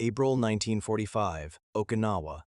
April 1945, Okinawa.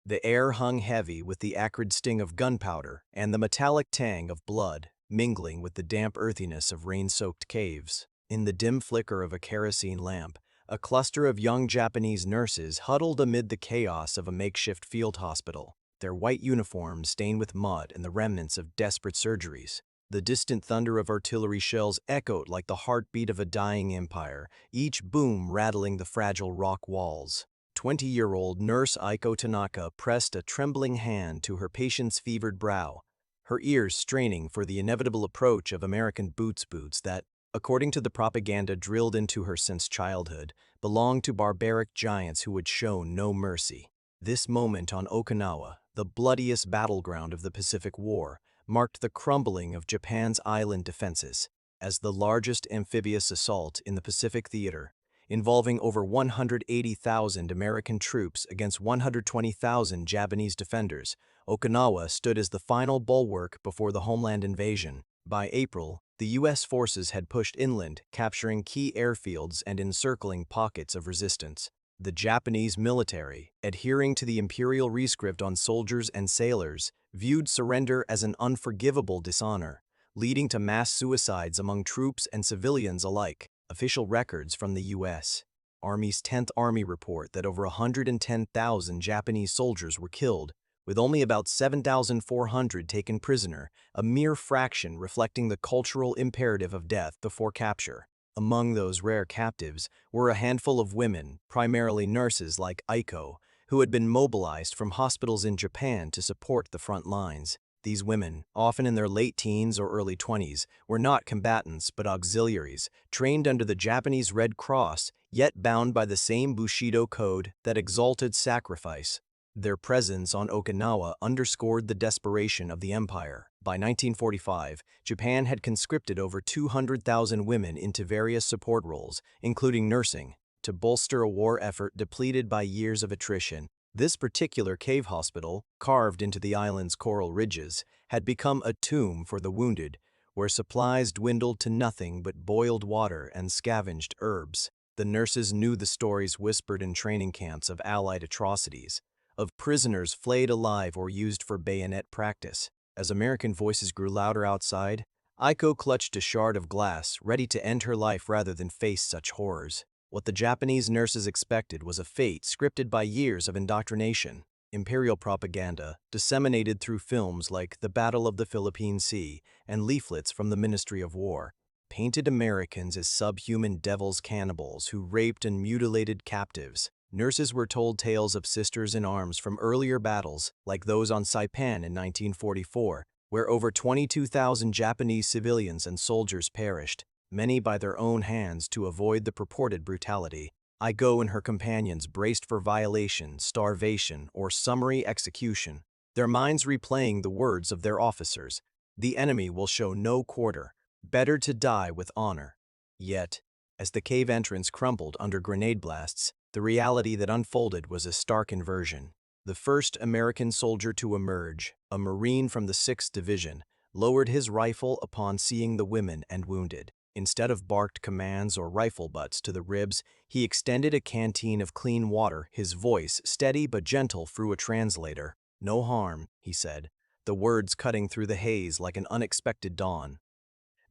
The air hung heavy with the acrid sting of gunpowder and the metallic tang of blood, mingling with the damp earthiness of rain-soaked caves. In the dim flicker of a kerosene lamp, a cluster of young Japanese nurses huddled amid the chaos of a makeshift field hospital, their white uniforms stained with mud and the remnants of desperate surgeries. The distant thunder of artillery shells echoed like the heartbeat of a dying empire, each boom rattling the fragile rock walls. 20-year-old nurse Aiko Tanaka pressed a trembling hand to her patient's fevered brow, her ears straining for the inevitable approach of American boots that, according to the propaganda drilled into her since childhood, belonged to barbaric giants who would show no mercy. This moment on Okinawa, the bloodiest battleground of the Pacific War, marked the crumbling of Japan's island defenses. As the largest amphibious assault in the Pacific theater, involving over 180,000 American troops against 120,000 Japanese defenders, Okinawa stood as the final bulwark before the homeland invasion. By April, the U.S. forces had pushed inland, capturing key airfields and encircling pockets of resistance. The Japanese military, adhering to the imperial rescript on soldiers and sailors, viewed surrender as an unforgivable dishonor, leading to mass suicides among troops and civilians alike. Official records from the U.S. Army's 10th Army report that over 110,000 Japanese soldiers were killed, with only about 7,400 taken prisoner, a mere fraction reflecting the cultural imperative of death before capture. Among those rare captives were a handful of women, primarily nurses like Aiko, who had been mobilized from hospitals in Japan to support the front lines. These women, often in their late teens or early 20s, were not combatants but auxiliaries, trained under the Japanese Red Cross, yet bound by the same Bushido code that exalted sacrifice. Their presence on Okinawa underscored the desperation of the empire. By 1945, Japan had conscripted over 200,000 women into various support roles, including nursing, to bolster a war effort depleted by years of attrition. This particular cave hospital, carved into the island's coral ridges, had become a tomb for the wounded, where supplies dwindled to nothing but boiled water and scavenged herbs. The nurses knew the stories whispered in training camps of Allied atrocities, of prisoners flayed alive or used for bayonet practice. As American voices grew louder outside, Aiko clutched a shard of glass, ready to end her life rather than face such horrors. What the Japanese nurses expected was a fate scripted by years of indoctrination. Imperial propaganda, disseminated through films like The Battle of the Philippine Sea and leaflets from the Ministry of War, painted Americans as subhuman devils cannibals who raped and mutilated captives. Nurses were told tales of sisters in arms from earlier battles, like those on Saipan in 1944, where over 22,000 Japanese civilians and soldiers perished, many by their own hands to avoid the purported brutality. Aiko and her companions braced for violation, starvation, or summary execution, their minds replaying the words of their officers, "The enemy will show no quarter. Better to die with honor." Yet, as the cave entrance crumbled under grenade blasts, the reality that unfolded was a stark inversion. The first American soldier to emerge, a Marine from the 6th Division, lowered his rifle upon seeing the women and wounded. Instead of barked commands or rifle butts to the ribs, he extended a canteen of clean water, his voice steady but gentle through a translator. "No harm," he said, the words cutting through the haze like an unexpected dawn.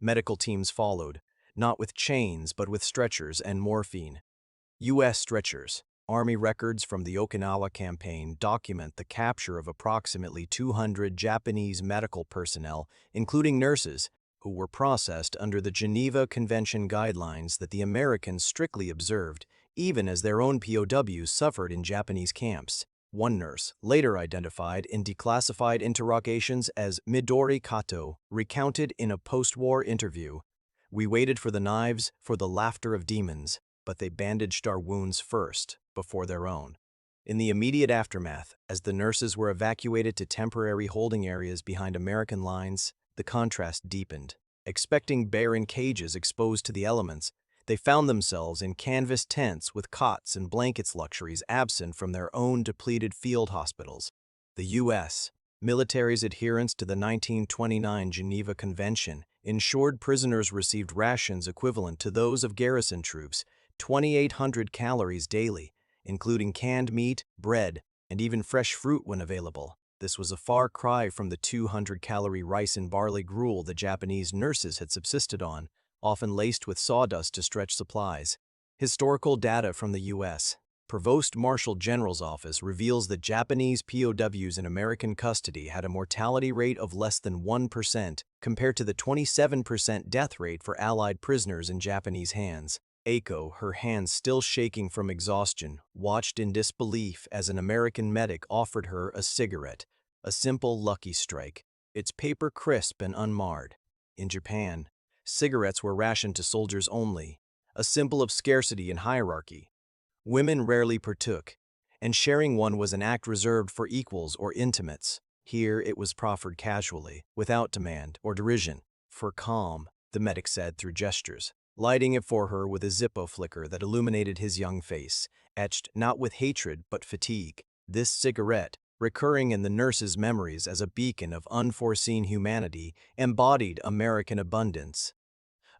Medical teams followed, not with chains but with stretchers and morphine. U.S. stretchers. Army records from the Okinawa campaign document the capture of approximately 200 Japanese medical personnel, including nurses, who were processed under the Geneva Convention guidelines that the Americans strictly observed, even as their own POWs suffered in Japanese camps. One nurse, later identified in declassified interrogations as Midori Kato, recounted in a post-war interview, "We waited for the knives, for the laughter of demons, but they bandaged our wounds first, before their own." In the immediate aftermath, as the nurses were evacuated to temporary holding areas behind American lines, the contrast deepened. Expecting barren cages exposed to the elements, they found themselves in canvas tents with cots and blankets, luxuries absent from their own depleted field hospitals. The U.S. military's adherence to the 1929 Geneva Convention ensured prisoners received rations equivalent to those of garrison troops, 2,800 calories daily, including canned meat, bread, and even fresh fruit when available. This was a far cry from the 200-calorie rice and barley gruel the Japanese nurses had subsisted on, often laced with sawdust to stretch supplies. Historical data from the U.S. Provost Marshal General's Office reveals that Japanese POWs in American custody had a mortality rate of less than 1% compared to the 27% death rate for Allied prisoners in Japanese hands. Aiko, her hands still shaking from exhaustion, watched in disbelief as an American medic offered her a cigarette, a simple Lucky Strike, its paper crisp and unmarred. In Japan, cigarettes were rationed to soldiers only, a symbol of scarcity and hierarchy. Women rarely partook, and sharing one was an act reserved for equals or intimates. Here it was proffered casually, without demand or derision. For calm, the medic said through gestures, lighting it for her with a Zippo flicker that illuminated his young face, etched not with hatred but fatigue. This cigarette, recurring in the nurse's memories as a beacon of unforeseen humanity, embodied American abundance.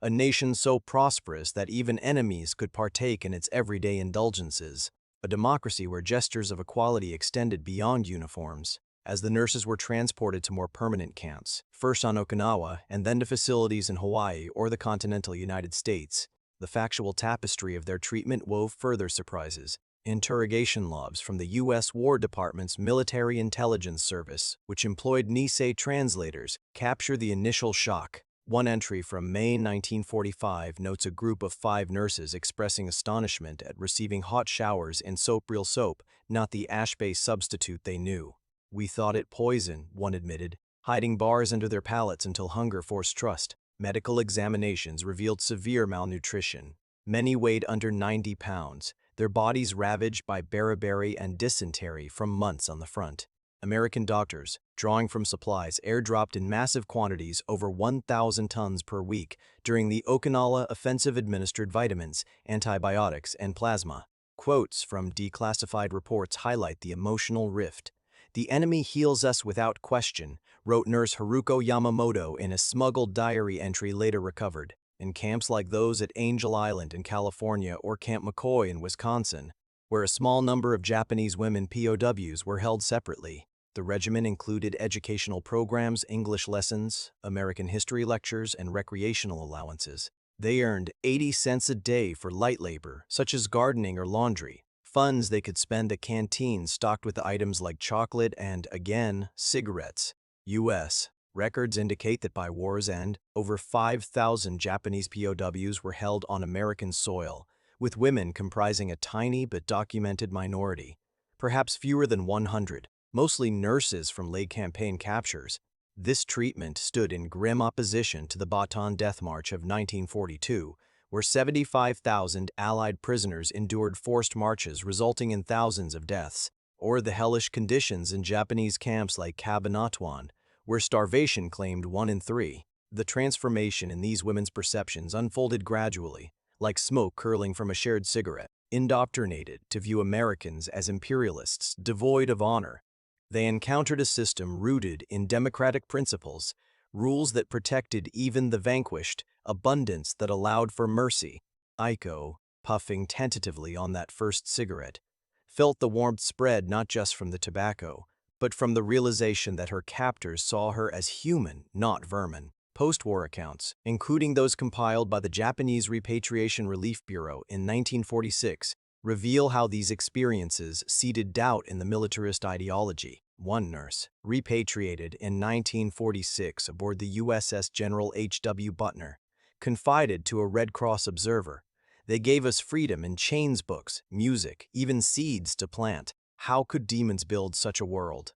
A nation so prosperous that even enemies could partake in its everyday indulgences, a democracy where gestures of equality extended beyond uniforms. As the nurses were transported to more permanent camps, first on Okinawa and then to facilities in Hawaii or the continental United States, the factual tapestry of their treatment wove further surprises. Interrogation logs from the U.S. War Department's Military Intelligence Service, which employed Nisei translators, capture the initial shock. One entry from May 1945 notes a group of 5 nurses expressing astonishment at receiving hot showers in soap-real soap, not the ash-based substitute they knew. "We thought it poison," one admitted, hiding bars under their palates until hunger forced trust. Medical examinations revealed severe malnutrition. Many weighed under 90 pounds, their bodies ravaged by beriberi and dysentery from months on the front. American doctors, drawing from supplies airdropped in massive quantities over 1,000 tons per week during the Okinawa offensive, administered vitamins, antibiotics, and plasma. Quotes from declassified reports highlight the emotional rift. "The enemy heals us without question," wrote nurse Haruko Yamamoto in a smuggled diary entry later recovered. In camps like those at Angel Island in California or Camp McCoy in Wisconsin, where a small number of Japanese women POWs were held separately, the regimen included educational programs, English lessons, American history lectures, and recreational allowances. They earned 80 cents a day for light labor, such as gardening or laundry, funds they could spend at canteens stocked with items like chocolate and, again, cigarettes. U.S. records indicate that by war's end, over 5,000 Japanese POWs were held on American soil, with women comprising a tiny but documented minority, perhaps fewer than 100, mostly nurses from late campaign captures. This treatment stood in grim opposition to the Bataan Death March of 1942, where 75,000 Allied prisoners endured forced marches resulting in thousands of deaths, or the hellish conditions in Japanese camps like Cabanatuan, where starvation claimed 1 in 3. The transformation in these women's perceptions unfolded gradually, like smoke curling from a shared cigarette. Indoctrinated to view Americans as imperialists devoid of honor, they encountered a system rooted in democratic principles, rules that protected even the vanquished, abundance that allowed for mercy. Aiko, puffing tentatively on that first cigarette, felt the warmth spread not just from the tobacco, but from the realization that her captors saw her as human, not vermin. Post-war accounts, including those compiled by the Japanese Repatriation Relief Bureau in 1946, reveal how these experiences seeded doubt in the militarist ideology. One nurse, repatriated in 1946 aboard the USS General H.W. Butner, confided to a Red Cross observer, "They gave us freedom in chains, books, music, even seeds to plant. How could demons build such a world?"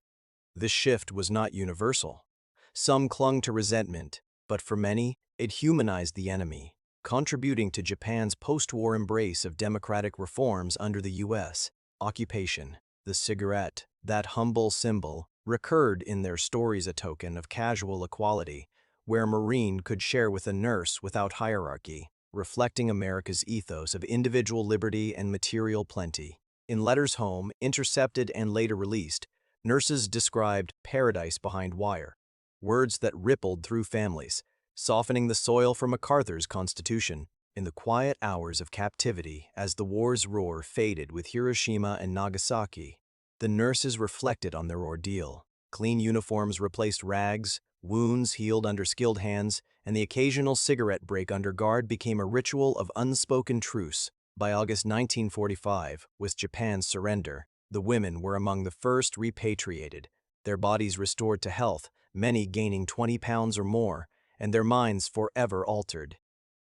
This shift was not universal. Some clung to resentment, but for many, it humanized the enemy, contributing to Japan's post-war embrace of democratic reforms under the U.S. Occupation. The cigarette, that humble symbol, recurred in their stories, a token of casual equality, where a Marine could share with a nurse without hierarchy, reflecting America's ethos of individual liberty and material plenty. In letters home, intercepted and later released, nurses described paradise behind wire, words that rippled through families, softening the soil for MacArthur's Constitution. In the quiet hours of captivity, as the war's roar faded with Hiroshima and Nagasaki, the nurses reflected on their ordeal. Clean uniforms replaced rags, wounds healed under skilled hands, and the occasional cigarette break under guard became a ritual of unspoken truce. By August 1945, with Japan's surrender, the women were among the first repatriated, their bodies restored to health, many gaining 20 pounds or more, and their minds forever altered.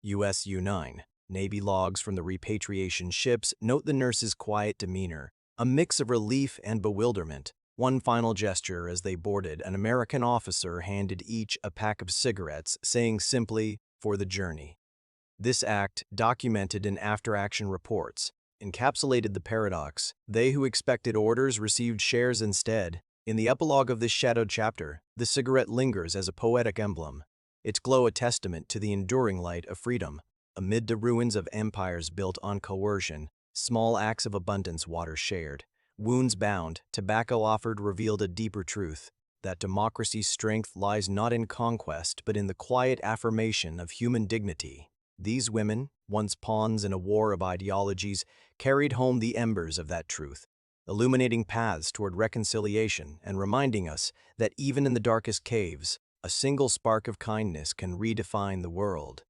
U.S. U-9. Navy logs from the repatriation ships note the nurses' quiet demeanor, a mix of relief and bewilderment. One final gesture as they boarded, an American officer handed each a pack of cigarettes, saying simply, "For the journey." This act, documented in after-action reports, encapsulated the paradox. They who expected orders received shares instead. In the epilogue of this shadowed chapter, the cigarette lingers as a poetic emblem, its glow a testament to the enduring light of freedom. Amid the ruins of empires built on coercion, small acts of abundance water shared. Wounds bound, tobacco offered revealed a deeper truth, that democracy's strength lies not in conquest but in the quiet affirmation of human dignity. These women, once pawns in a war of ideologies, carried home the embers of that truth, illuminating paths toward reconciliation and reminding us that even in the darkest caves, a single spark of kindness can redefine the world.